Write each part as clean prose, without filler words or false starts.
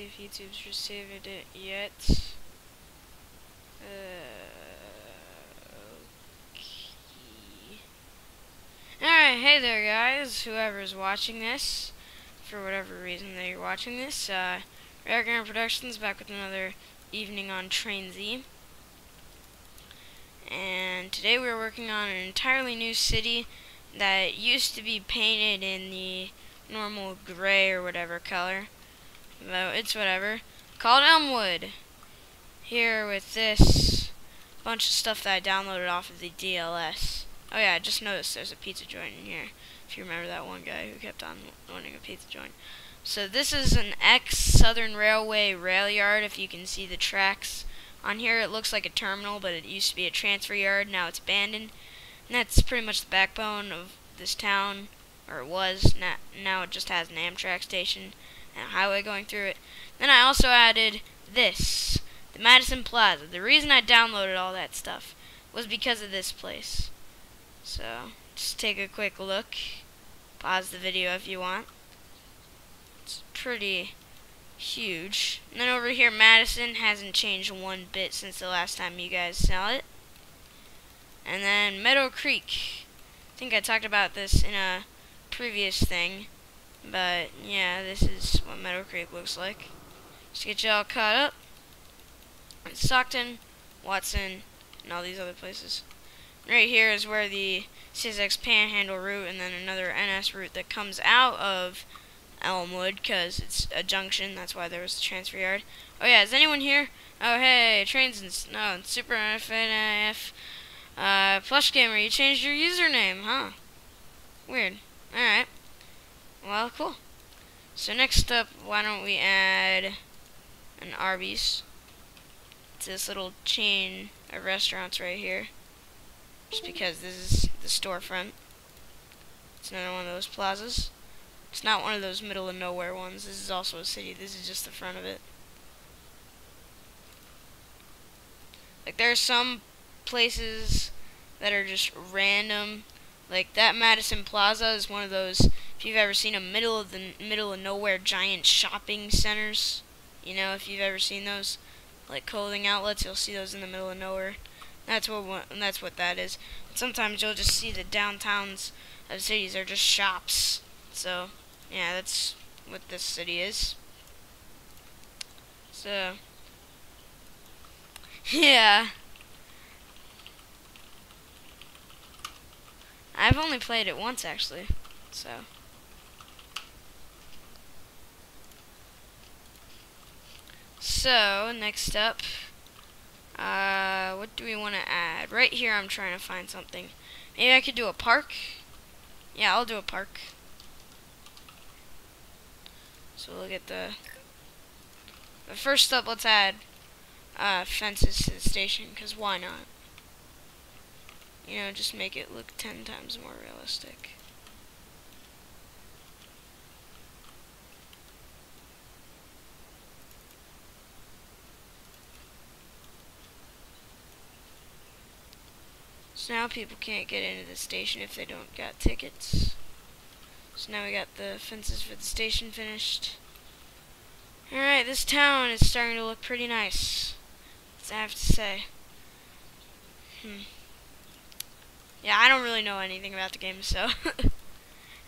if YouTube's received it yet. Okay. Alright, hey there guys, whoever's watching this, for whatever reason that you're watching this, Rare Productions back with another evening on Train Z. And today we're working on an entirely new city that used to be painted in the normal gray or whatever color, though it's whatever, called Elmwood. Here with this bunch of stuff that I downloaded off of the DLS. Oh yeah, I just noticed there's a pizza joint in here, if you remember that one guy who kept on wanting a pizza joint. So this is an ex-Southern Railway rail yard. If you can see the tracks on here, it looks like a terminal, but it used to be a transfer yard. Now it's abandoned, and that's pretty much the backbone of this town, or it was. Now it just has an Amtrak station and a highway going through it. Then I also added this, the Madison Plaza. The reason I downloaded all that stuff was because of this place. So just take a quick look. Pause the video if you want. It's pretty huge. And then over here, Madison hasn't changed one bit since the last time you guys saw it. And then Meadow Creek. I think I talked about this in a previous thing, but yeah, this is what Meadow Creek looks like. Just to get you all caught up. It's Stockton, Watson, and all these other places. Right here is where the CSX Panhandle route and then another NS route that comes out of Elmwood, because it's a junction. That's why there was the transfer yard. Oh yeah, is anyone here? Oh hey, Trains and Snow and Super FNF Plush Gamer, you changed your username, huh? Weird. Alright. Well, cool. So next up, why don't we add an Arby's to this little chain of restaurants right here. Just because this is the storefront. It's another one of those plazas. It's not one of those middle of nowhere ones. This is also a city. This is just the front of it. Like, there are some places that are just random. Like, that Madison Plaza is one of those, if you've ever seen a middle of nowhere giant shopping centers. You know, if you've ever seen those, like clothing outlets, you'll see those in the middle of nowhere. That's what that is. Sometimes you'll just see the downtowns of cities are just shops. So, yeah, that's what this city is. So, yeah. I've only played it once, actually. So. So, next up, what do we want to add? Right here I'm trying to find something. Maybe I could do a park? Yeah, I'll do a park. So we'll get the first up, let's add fences to the station, because why not? You know, just make it look 10 times more realistic. So now people can't get into the station if they don't got tickets. So now we got the fences for the station finished. Alright, this town is starting to look pretty nice, as I have to say. Yeah, I don't really know anything about the game, so.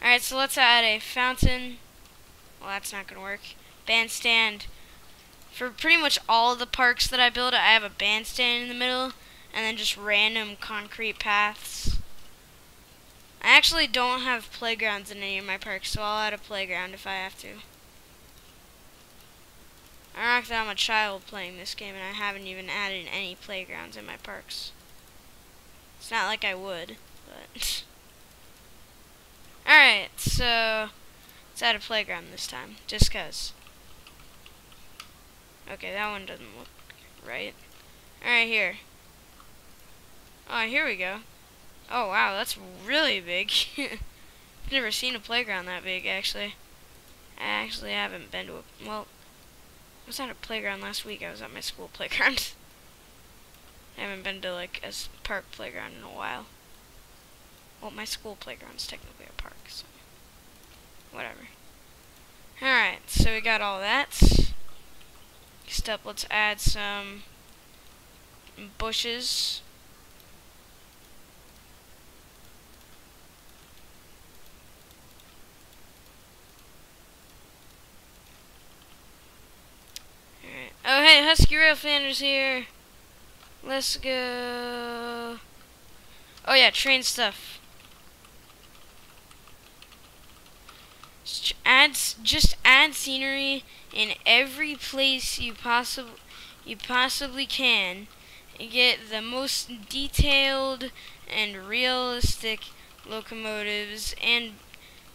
Alright, so let's add a fountain. Well, that's not gonna work. Bandstand. For pretty much all of the parks that I build, I have a bandstand in the middle, and then just random concrete paths. I actually don't have playgrounds in any of my parks, so I'll add a playground if I have to. I rock that I'm a child playing this game, and I haven't even added any playgrounds in my parks. It's not like I would, but. Alright, so let's add a playground this time, just cause. Okay, that one doesn't look right. Alright, here. Oh, here we go. Oh, wow, that's really big. I've never seen a playground that big, actually. I actually haven't been to a, well, I was at a playground last week. I was at my school playground. I haven't been to, like, a park playground in a while. Well, my school playground's technically a park, so whatever. Alright, so we got all that. Next up, let's add some bushes. Alright. Oh, hey, Husky Railfander's here. Let's go. Oh, yeah, train stuff. Just add scenery in every place you possibly can, and get the most detailed and realistic locomotives and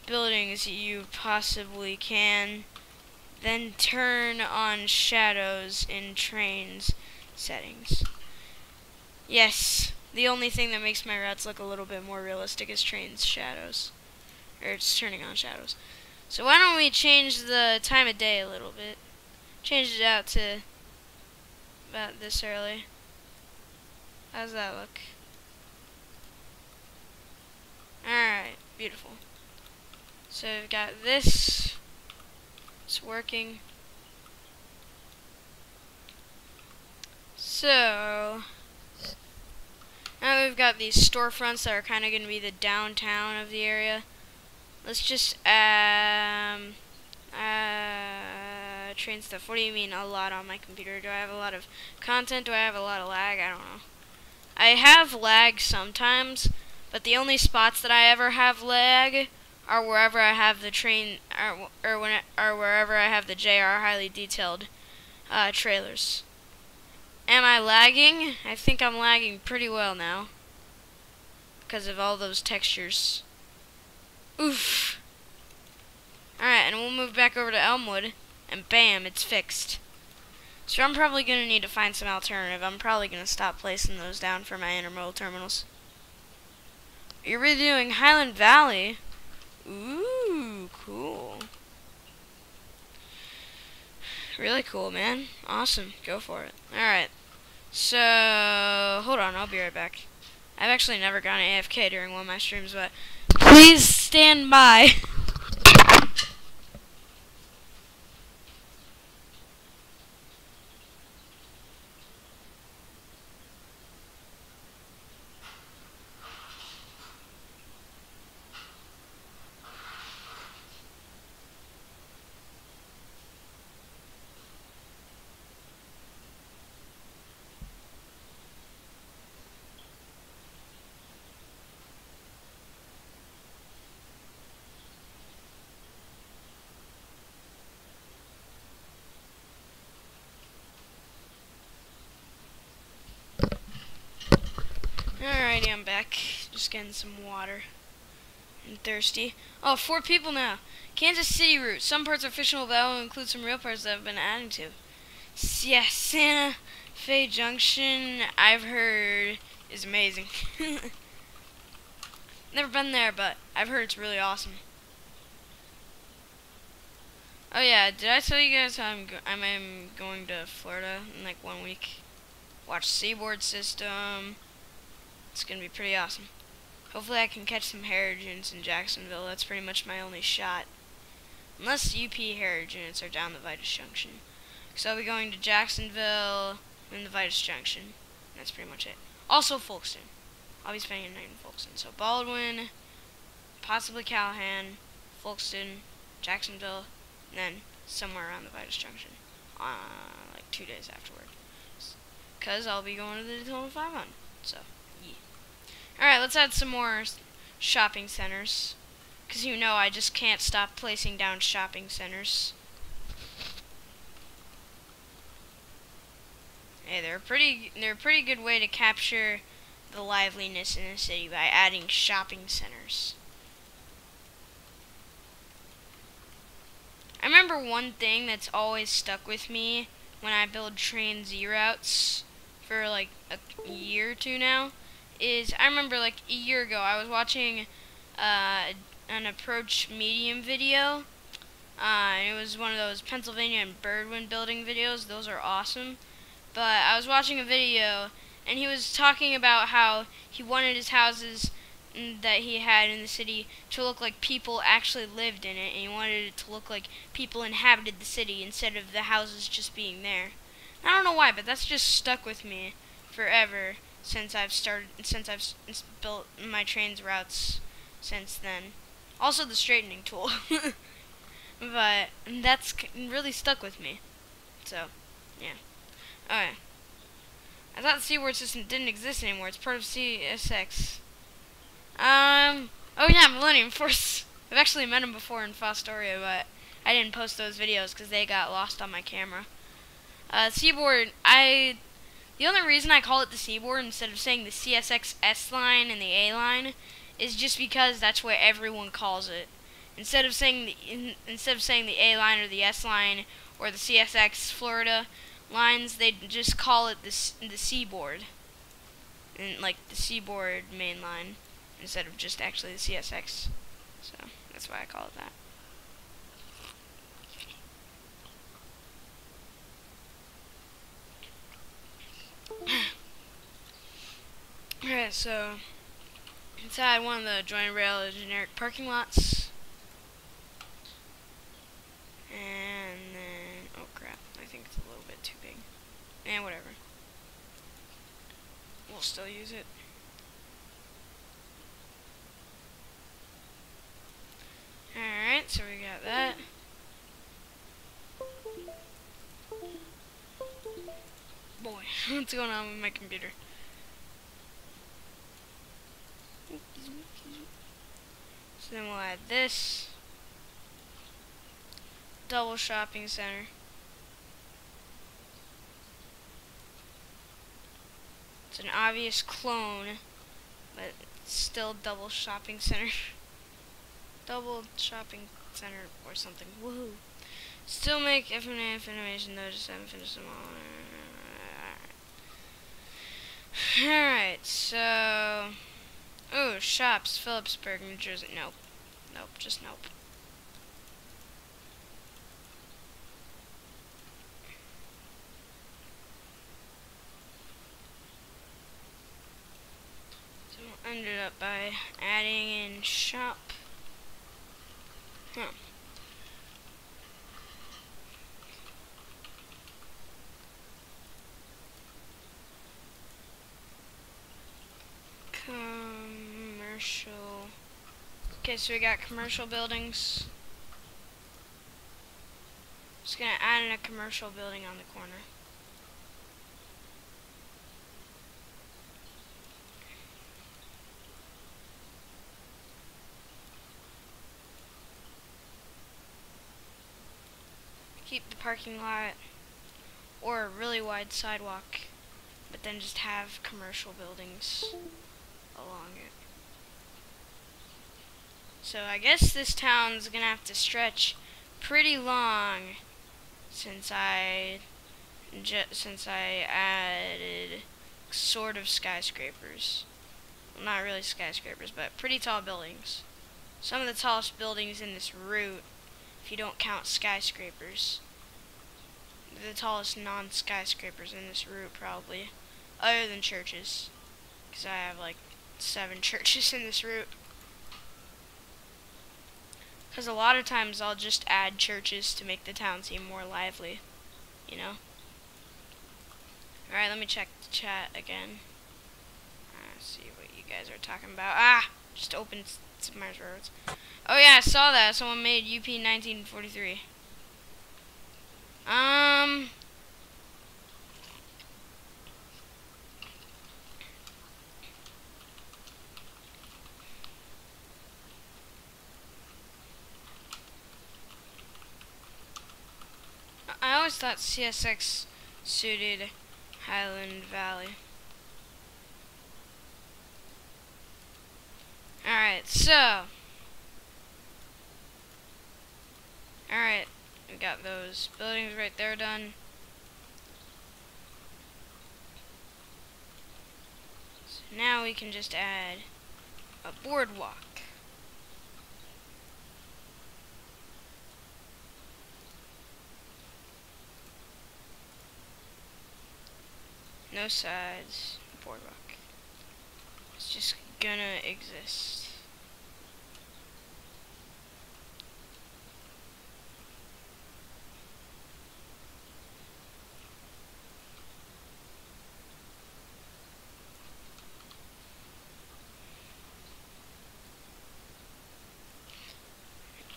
buildings you possibly can. Then turn on shadows in trains settings. Yes, the only thing that makes my routes look a little bit more realistic is trains shadows. Or it's turning on shadows. So why don't we change the time of day a little bit? Change it out to about this early. How's that look? Alright, beautiful. So we've got this. It's working. So now we've got these storefronts that are kind of going to be the downtown of the area. Let's just train stuff. What do you mean a lot on my computer? Do I have a lot of content? Do I have a lot of lag? I don't know. I have lag sometimes, but the only spots that I ever have lag are wherever I have the train, or wherever I have the JR highly detailed trailers. Am I lagging? I think I'm lagging pretty well now because of all those textures. Oof. Alright, and we'll move back over to Elmwood, and bam, it's fixed. So I'm probably going to need to find some alternative. I'm probably going to stop placing those down for my intermodal terminals. You're redoing Highland Valley? Ooh, cool. Really cool, man. Awesome. Go for it. Alright. So, hold on, I'll be right back. I've actually never gone AFK during one of my streams, but please stand by. Alrighty, I'm back. Just getting some water. I'm thirsty. Oh, 4 people now. Kansas City route. Some parts are fictional, but I will include some real parts that I've been adding to. Yeah, Santa Fe Junction, I've heard, is amazing. Never been there, but I've heard it's really awesome. Oh yeah, did I tell you guys how I'm going to Florida in like 1 week? Watch Seaboard System. It's gonna be pretty awesome. Hopefully I can catch some Harrier units in Jacksonville. That's pretty much my only shot. Unless UP Harrier units are down the Vitus Junction. So I'll be going to Jacksonville and the Vitus Junction. That's pretty much it. Also Folkestone. I'll be spending a night in Folkestone. So Baldwin, possibly Callahan, Folkestone, Jacksonville, and then somewhere around the Vitus Junction. Like 2 days afterward. Because I'll be going to the Daytona 500. So, yeah. Alright, let's add some more shopping centers. Because you know I just can't stop placing down shopping centers. Hey, they're a pretty good way to capture the liveliness in a city by adding shopping centers. I remember one thing that's always stuck with me when I build train Z routes for like a year or two now is I remember like a year ago I was watching an approach medium video. And it was one of those Pennsylvania and Birdwin building videos. Those are awesome. But I was watching a video, and he was talking about how he wanted his houses that he had in the city to look like people actually lived in it, and he wanted it to look like people inhabited the city instead of the houses just being there. I don't know why, but that's just stuck with me forever since I've built my train's routes since then. Also the straightening tool. But that's really stuck with me. So, yeah. Okay. I thought the seaboard system didn't exist anymore. It's part of CSX. Oh yeah, Millennium Force. I've actually met him before in Fostoria, but I didn't post those videos because they got lost on my camera. Seaboard, the only reason I call it the Seaboard instead of saying the CSX S line and the A line is just because that's what everyone calls it. Instead of saying the A line or the S line or the CSX Florida lines, they just call it the Seaboard, and like the Seaboard main line instead of just actually the CSX. So that's why I call it that. Alright, so inside one of the joint rail generic parking lots. And then, oh crap, I think it's a little bit too big. And whatever. We'll still use it. Alright, so we got that. Boy, what's going on with my computer? So then we'll add this. Double shopping center. It's an obvious clone, but it's still double shopping center. Double shopping center or something. Woohoo. Still make FNF animation though, just haven't finished them all. Alright, so oh, shops, Phillipsburg, New Jersey. Nope. Nope, just nope. So we'll end it up by adding in shop. Huh. Commercial. Okay, so we got commercial buildings. Just gonna add in a commercial building on the corner. Keep the parking lot or a really wide sidewalk, but then just have commercial buildings along it. So I guess this town's gonna have to stretch pretty long since I added sort of skyscrapers. Well, not really skyscrapers, but pretty tall buildings. Some of the tallest buildings in this route, if you don't count skyscrapers. The tallest non-skyscrapers in this route, probably, other than churches, because I have like 7 churches in this route. Because a lot of times I'll just add churches to make the town seem more lively, you know. Alright, let me check the chat again. See what you guys are talking about. Ah! Just opened Mars Roads. Oh yeah, I saw that. Someone made UP 1943. I always thought CSX suited Highland Valley. Alright, so. Alright, we got those buildings right there done. So now we can just add a boardwalk. No sides, boardwalk. It's just gonna exist.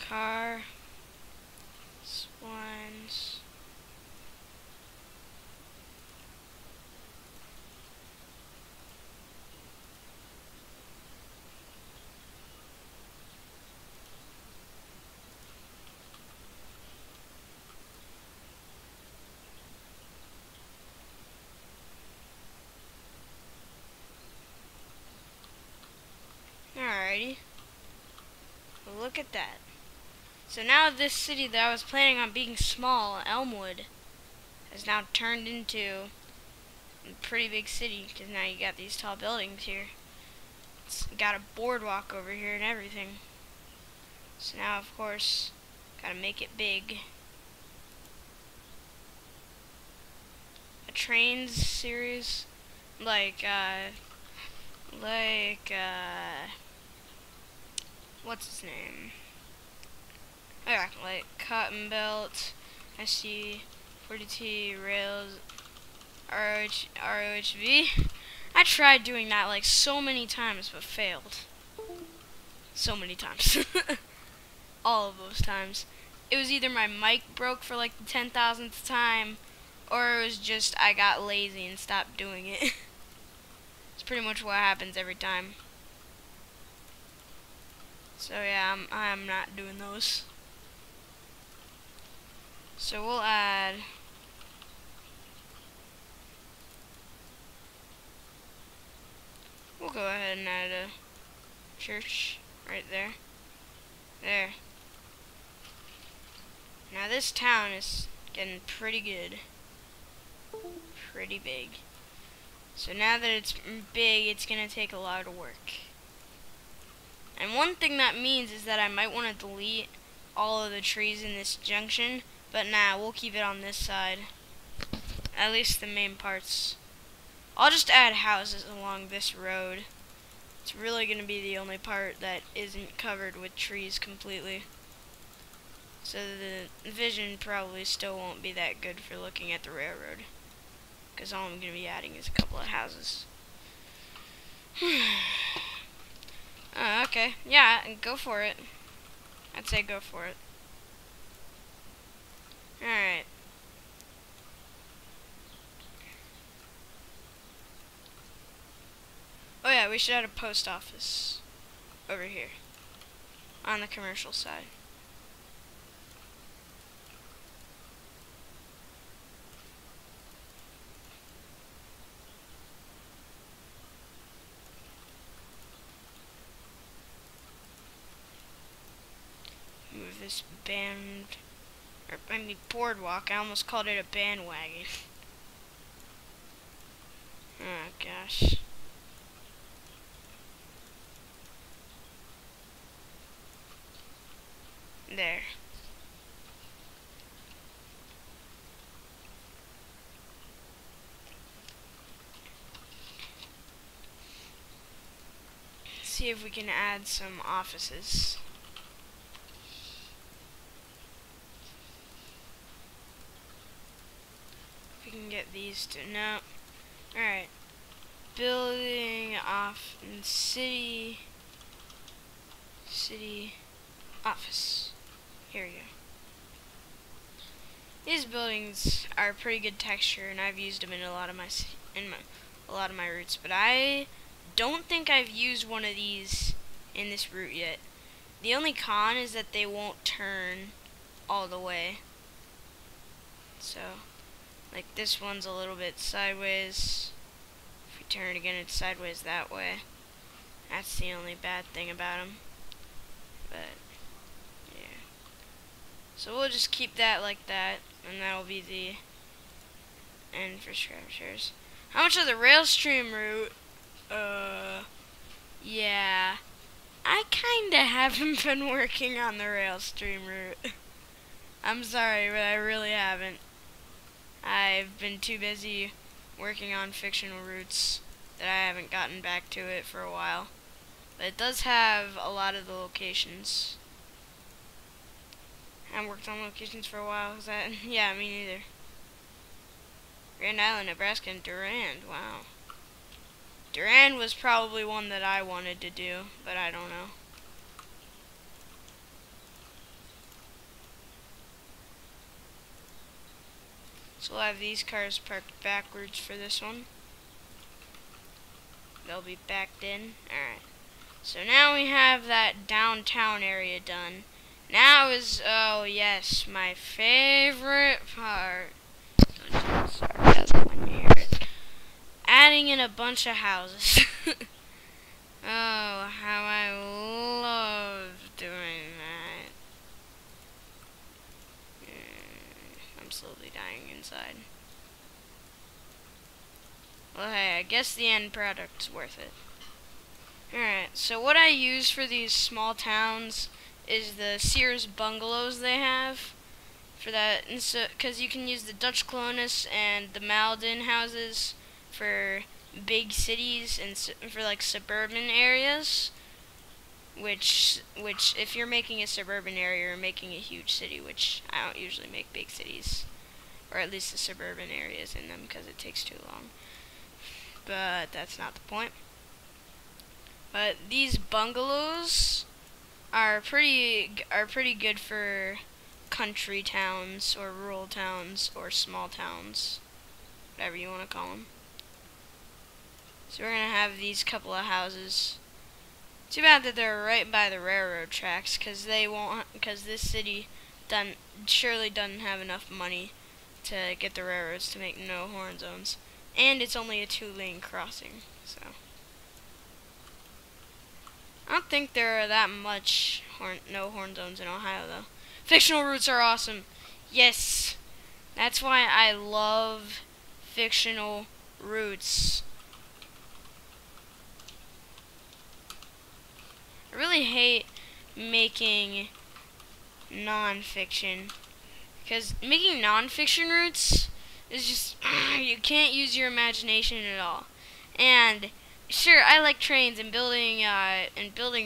car swines. Alrighty. Look at that. So now this city that I was planning on being small, Elmwood, has now turned into a pretty big city, because now you got these tall buildings here. It's got a boardwalk over here and everything. So now, of course, gotta make it big. A trains series, like what's his name? Oh yeah, like Cotton Belt, SC, 40T, Rails, ROHV. I tried doing that like so many times, but failed. So many times. All of those times. It was either my mic broke for like the 10,000th time, or it was just I got lazy and stopped doing it. It's pretty much what happens every time. So yeah, I'm not doing those. So we'll add we'll go ahead and add a church right there. There. Now this town is getting pretty good. Pretty big. So now that it's big, it's gonna take a lot of work. And one thing that means is that I might want to delete all of the trees in this junction, but nah, we'll keep it on this side. At least the main parts. I'll just add houses along this road. It's really going to be the only part that isn't covered with trees completely. So the vision probably still won't be that good for looking at the railroad, because all I'm going to be adding is a couple of houses. Okay. Yeah, go for it. I'd say go for it. Alright. Oh yeah, we should add a post office over here on the commercial side. Move this boardwalk. I almost called it a bandwagon. Oh gosh. There. See if we can add some offices. If we can get these to no. Alright. Building off in city office. Here we go. These buildings are pretty good texture, and I've used them in a lot of my routes, but I don't think I've used one of these in this route yet. The only con is that they won't turn all the way. So, like this one's a little bit sideways. If we turn it again, it's sideways that way. That's the only bad thing about them. But yeah. So we'll just keep that like that, and that'll be the end for structures. How much of the Railstream route? Yeah. I kinda haven't been working on the Railstream route. I'm sorry, but I really haven't. I've been too busy working on fictional routes that I haven't gotten back to it for a while. But it does have a lot of the locations. I haven't worked on locations for a while. Is that? Yeah, me neither. Grand Island, Nebraska, and Durand. Wow. Durand was probably one that I wanted to do, but I don't know. So we'll have these cars parked backwards for this one. They'll be backed in. Alright. So now we have that downtown area done. Now is, oh yes, my favorite part. Sarcasm when you hear it. Adding in a bunch of houses. Oh, how I love doing that. I'm slowly dying inside. Well, hey, I guess the end product's worth it. Alright, so what I use for these small towns is the Sears bungalows they have. For that, because you can use the Dutch Colonus and the Malden houses for big cities and for like suburban areas. Which if you're making a suburban area, you're making a huge city, which I don't usually make big cities. Or at least the suburban areas in them, because it takes too long. But that's not the point. But these bungalows are pretty good for country towns or rural towns or small towns, whatever you want to call them. So we're gonna have these couple of houses. Too bad that they're right by the railroad tracks, because this city surely doesn't have enough money to get the railroads to make no horn zones, and it's only a 2-lane crossing. So I don't think there are that much no horn zones in Ohio though. Fictional routes are awesome. Yes, that's why I love fictional routes. I really hate making non-fiction, because making non-fiction routes is just you can't use your imagination at all. And sure, I like trains and building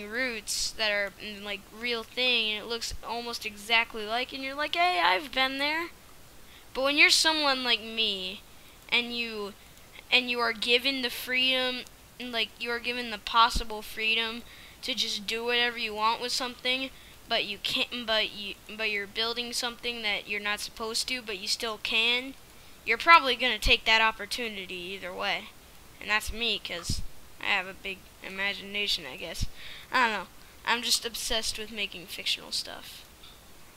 routes that are like real thing, and it looks almost exactly like, and you're like, hey, I've been there. But when you're someone like me, and you are given the freedom, like you are given the possible freedom to just do whatever you want with something, but you can't, but you're building something that you're not supposed to, but you still can, you're probably gonna take that opportunity either way. And that's me, 'cause I have a big imagination, I guess. I don't know. I'm just obsessed with making fictional stuff.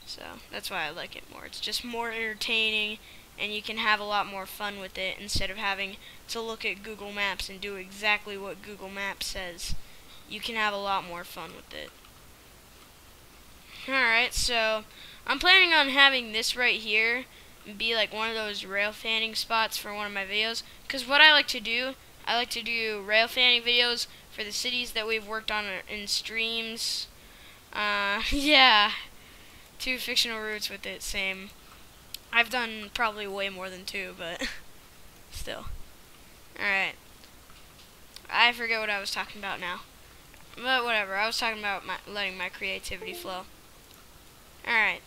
So that's why I like it more. It's just more entertaining, and you can have a lot more fun with it instead of having to look at Google Maps and do exactly what Google Maps says. You can have a lot more fun with it. Alright, so I'm planning on having this right here be like one of those rail fanning spots for one of my videos, because what I like to do rail fanning videos for the cities that we've worked on in streams. Yeah, 2 fictional routes with it, same. I've done probably way more than 2, but still. Alright, I forget what I was talking about now. But whatever, I was talking about letting my creativity flow. Alright,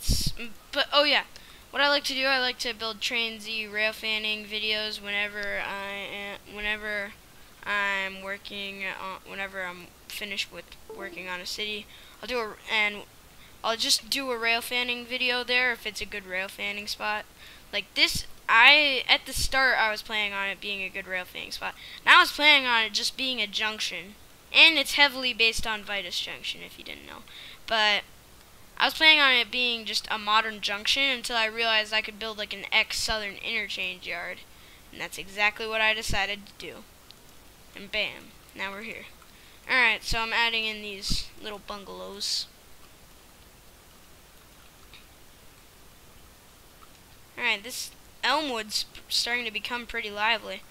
but oh yeah, what I like to do, I like to build Train Z rail fanning videos whenever I'm working on, whenever I'm finished with working on a city. I'll just do a rail fanning video there if it's a good rail fanning spot. Like this, at the start I was planning on it being a good rail fanning spot. Now I was planning on it just being a junction. And it's heavily based on Vitus Junction, if you didn't know. But I was planning on it being just a modern junction until I realized I could build like an ex-Southern interchange yard. And that's exactly what I decided to do. And bam, now we're here. Alright, so I'm adding in these little bungalows. Alright, this Elmwood's starting to become pretty lively.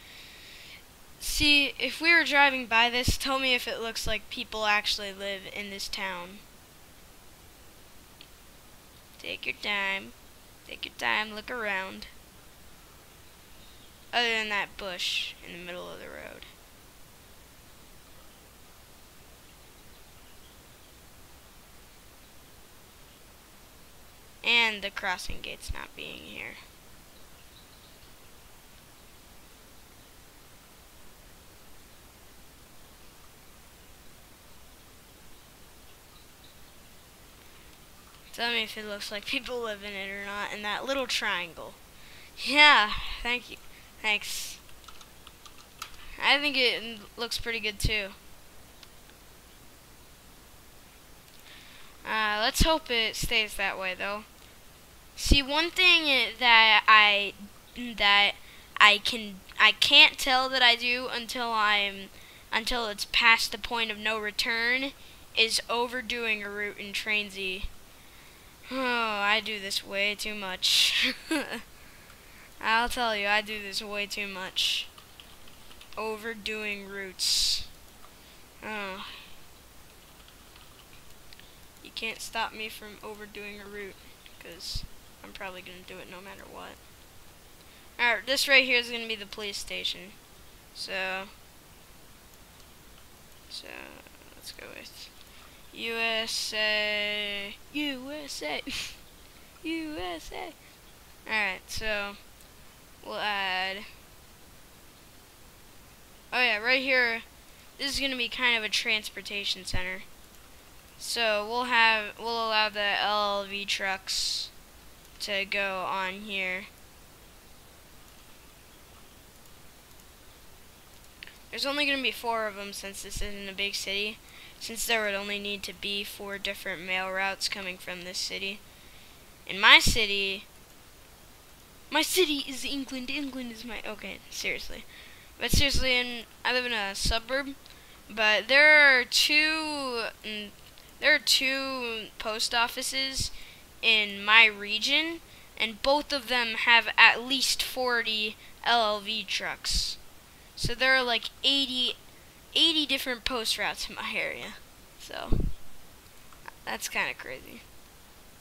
See, if we were driving by this, tell me if it looks like people actually live in this town. Take your time. Take your time, look around. Other than that bush in the middle of the road. And the crossing gates not being here. Tell me if it looks like people live in it or not, in that little triangle. Yeah, thank you. Thanks. I think it looks pretty good too. Let's hope it stays that way though. See, one thing that I can't tell that I do until it's past the point of no return is overdoing a route in Train Z. Oh, I do this way too much. I'll tell you, I do this way too much. Overdoing routes. Oh. You can't stop me from overdoing a route, because I'm probably going to do it no matter what. Alright, this right here is going to be the police station. So let's go with USA. USA. USA. Alright, so we'll add. Oh yeah, right here. This is going to be kind of a transportation center. So we'll allow the LLV trucks to go on here. There's only going to be 4 of them since this isn't a big city. Since there would only need to be 4 different mail routes coming from this city. In my city is England. England is my, okay, seriously. But seriously, I live in a suburb. But there are two post offices in my region, and both of them have at least 40 LLV trucks. So there are like 80 different post routes in my area. So that's kind of crazy.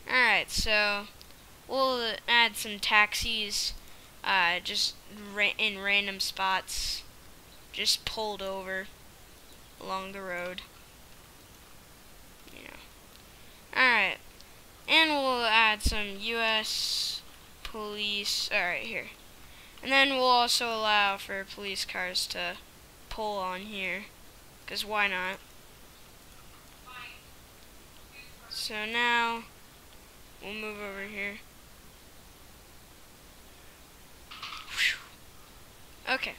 Alright, so we'll add some taxis just in random spots, just pulled over along the road. Alright, and we'll add some US police, alright, here. And then we'll also allow for police cars to pull on here, because why not? So now, we'll move over here. Okay.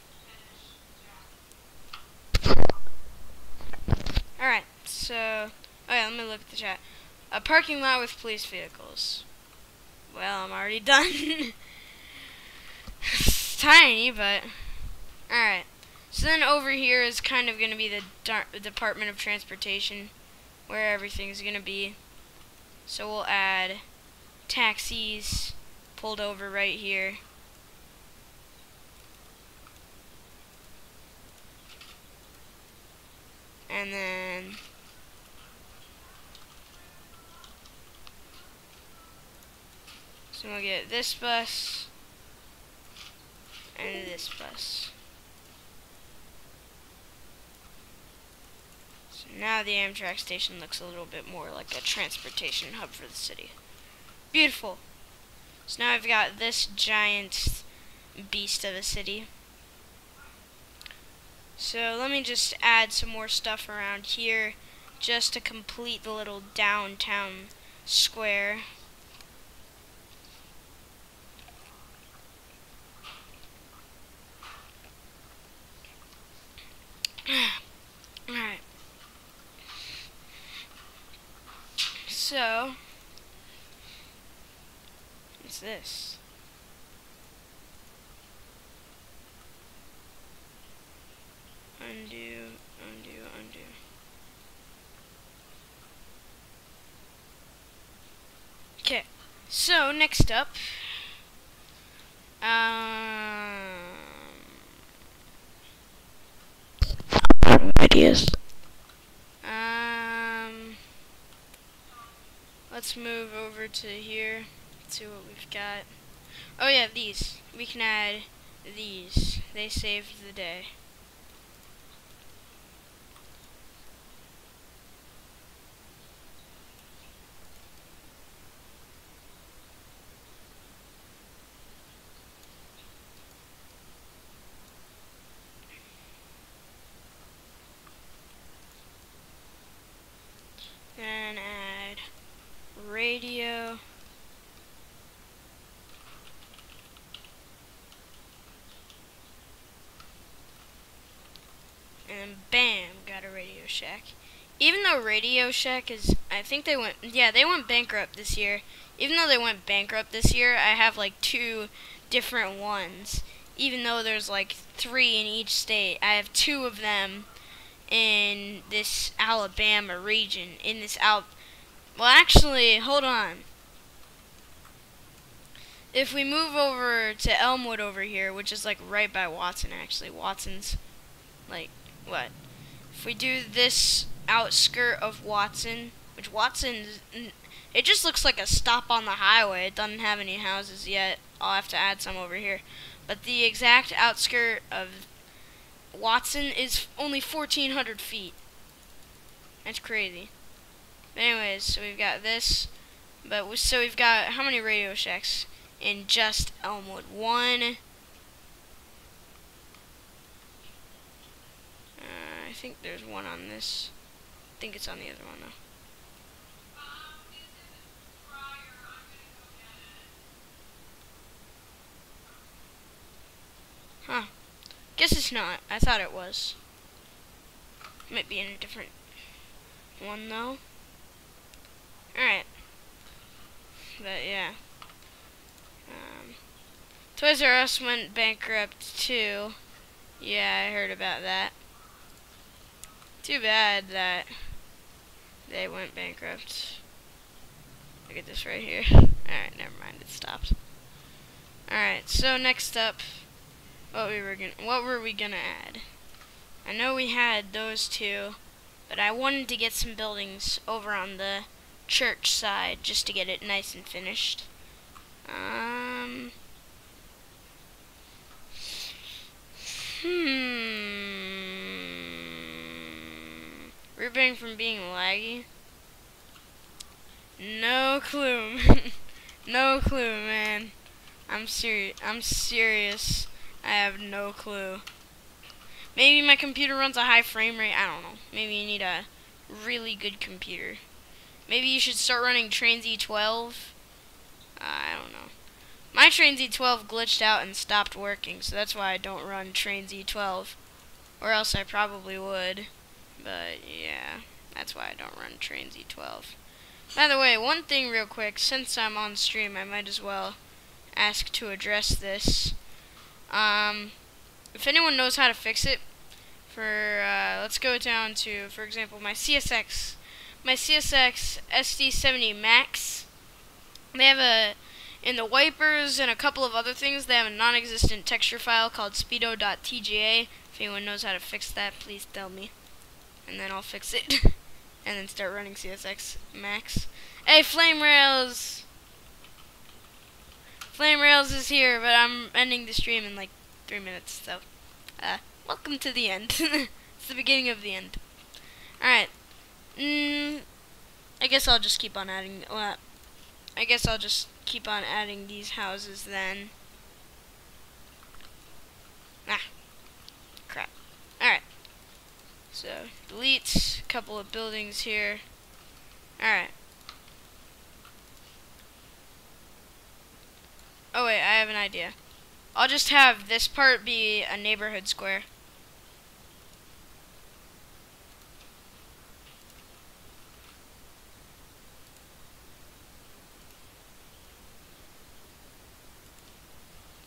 Alright, so, oh yeah, let me look at the chat. A parking lot with police vehicles. Well, I'm already done. It's tiny, but alright. So then over here is kind of going to be the Department of Transportation, where everything's going to be. So we'll add taxis pulled over right here. And then so we'll get this bus and this bus. So now the Amtrak station looks a little bit more like a transportation hub for the city. Beautiful. So now I've got this giant beast of a city. So let me just add some more stuff around here just to complete the little downtown square. Alright. So, what's this? Undo, undo, undo. Okay, so next up, ideas. Let's move over to here, see what we've got. Oh yeah, these. We can add these. They saved the day. Then add radio. Shack. Even though Radio Shack is, I think they went bankrupt this year. Even though they went bankrupt this year, I have like 2 different ones. Even though there's like 3 in each state, I have 2 of them in this Alabama region. Well, actually, hold on. If we move over to Elmwood over here, which is like right by Watson, actually, Watson's like what? If we do this outskirt of Watson, which Watson, it just looks like a stop on the highway. It doesn't have any houses yet. I'll have to add some over here. But the exact outskirt of Watson is only 1,400 feet. That's crazy. But anyways, so we've got this. So we've got how many Radio Shacks in just Elmwood? 1. I think there's 1 on this. I think it's on the other one though. Huh. Guess it's not. I thought it was. Might be in a different one though. Alright. But yeah. Toys R Us went bankrupt too. Yeah, I heard about that. Too bad that they went bankrupt. Look at this right here. Alright, never mind, it stopped. Alright, so next up, what were we gonna add? I know we had those 2, but I wanted to get some buildings over on the church side just to get it nice and finished. Ripping from being laggy? No clue. No clue, man. I'm serious. I have no clue. Maybe my computer runs a high frame rate. I don't know. Maybe you need a really good computer. Maybe you should start running Train Z12. I don't know. My Train Z12 glitched out and stopped working, so that's why I don't run Train Z12. Or else I probably would. But yeah, that's why I don't run Train Z12. By the way, one thing real quick, since I'm on stream, I might as well ask to address this. If anyone knows how to fix it, let's go down to, for example, my CSX SD70 Max. They have in the wipers and a couple of other things, they have a non-existent texture file called speedo.tga. If anyone knows how to fix that, please tell me. And then I'll fix it. And then start running CSX Max. Hey, Flame Rails! Flame Rails is here, but I'm ending the stream in like 3 minutes, so welcome to the end. It's the beginning of the end. Alright. I guess I'll just keep on adding these houses then. Crap. Alright. So, delete a couple of buildings here. Alright. Oh wait, I have an idea. I'll just have this part be a neighborhood square.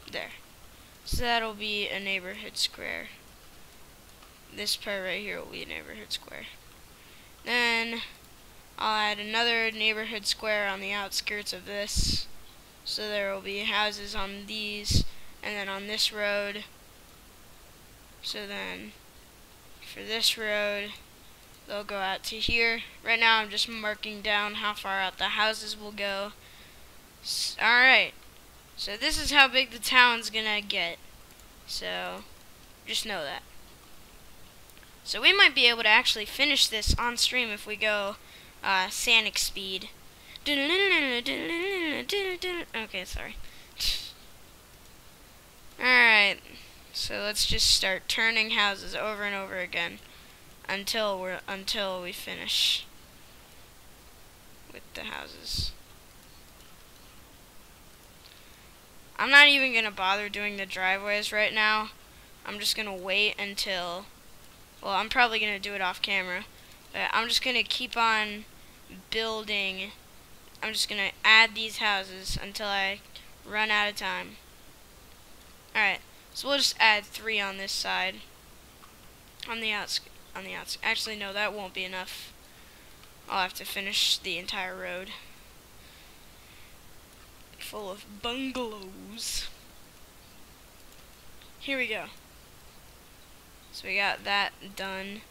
There. So that'll be a neighborhood square. This part right here will be a neighborhood square. Then I'll add another neighborhood square on the outskirts of this. So there will be houses on these, and then on this road. So then for this road, they'll go out to here. Right now I'm just marking down how far out the houses will go. Alright. So this is how big the town's gonna get. So just know that. So we might be able to actually finish this on stream if we go Sonic speed. Okay, sorry. Alright. So let's just start turning houses over and over again until we finish with the houses. I'm not even gonna bother doing the driveways right now. I'm just gonna wait until, well, I'm probably gonna do it off camera, But I'm just gonna keep on building. I'm just gonna add these houses until I run out of time. Alright, so we'll just add 3 on this side. On the outs. Actually, no, that won't be enough. I'll have to finish the entire road full of bungalows. Here we go. So we got that done.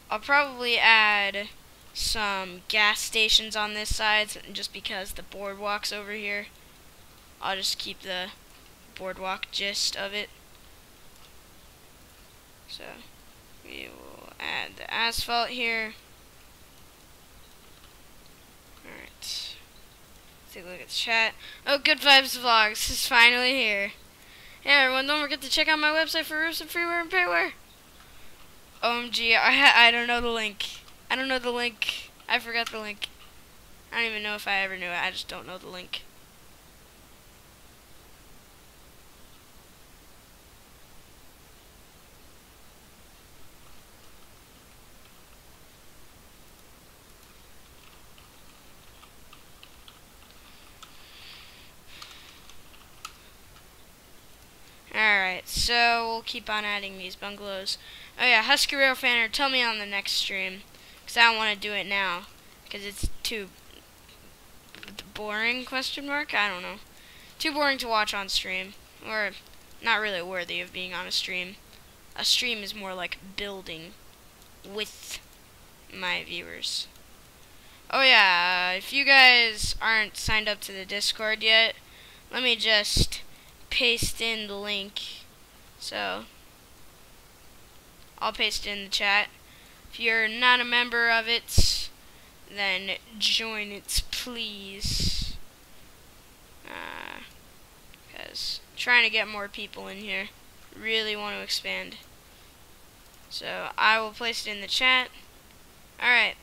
I'll probably add some gas stations on this side just because the boardwalk's over here. I'll just keep the boardwalk gist of it. So we will add the asphalt here. Alright. Take a look at the chat. Oh, Good Vibes Vlogs is finally here. Hey everyone, don't forget to check out my website for roofs and freeware and payware. OMG, I don't know the link. I don't know the link. I forgot the link. I don't even know if I ever knew it. I just don't know the link. Alright, so we'll keep on adding these bungalows. Oh yeah, Husky Rail Fanner, tell me on the next stream. Because I don't want to do it now. Because it's too boring, question mark? I don't know. Too boring to watch on stream. Or not really worthy of being on a stream. A stream is more like building with my viewers. Oh yeah, if you guys aren't signed up to the Discord yet, let me just paste in the link. So I'll paste it in the chat. If you're not a member of it, then join it, please. Because trying to get more people in here. Really want to expand. So I will place it in the chat. Alright,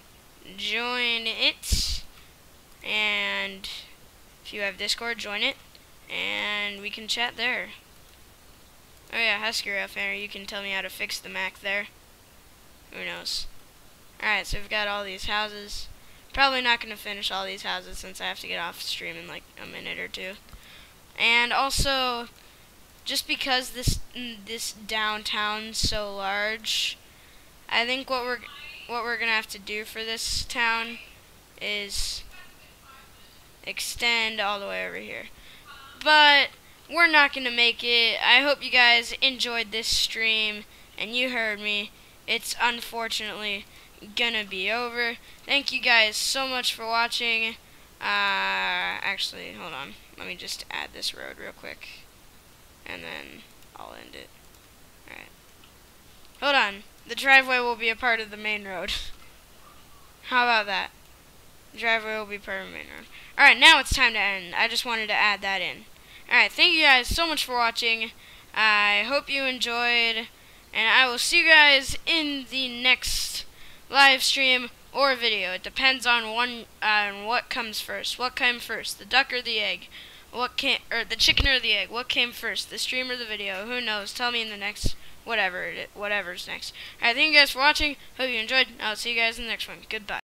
join it. And if you have Discord, join it. And we can chat there. Oh yeah, Husky Rail Fanner, you can tell me how to fix the Mac there. Who knows? Alright, so we've got all these houses. Probably not going to finish all these houses since I have to get off stream in like a minute or two. And also, just because this downtown's so large, I think what we're gonna have to do for this town is extend all the way over here. But we're not gonna make it. I hope you guys enjoyed this stream, and you heard me. It's unfortunately gonna be over. Thank you guys so much for watching. Actually, hold on. Let me just add this road real quick, and then I'll end it. Alright. Hold on. The driveway will be a part of the main road. How about that? The driveway will be part of the main road. Alright, now it's time to end. I just wanted to add that in. Alright, thank you guys so much for watching. I hope you enjoyed, and I will see you guys in the next live stream or video. It depends on what comes first. What came first, the duck or the egg? The chicken or the egg? What came first, the stream or the video? Who knows? Tell me in the next whatever's next. Alright, thank you guys for watching. Hope you enjoyed. I'll see you guys in the next one. Goodbye.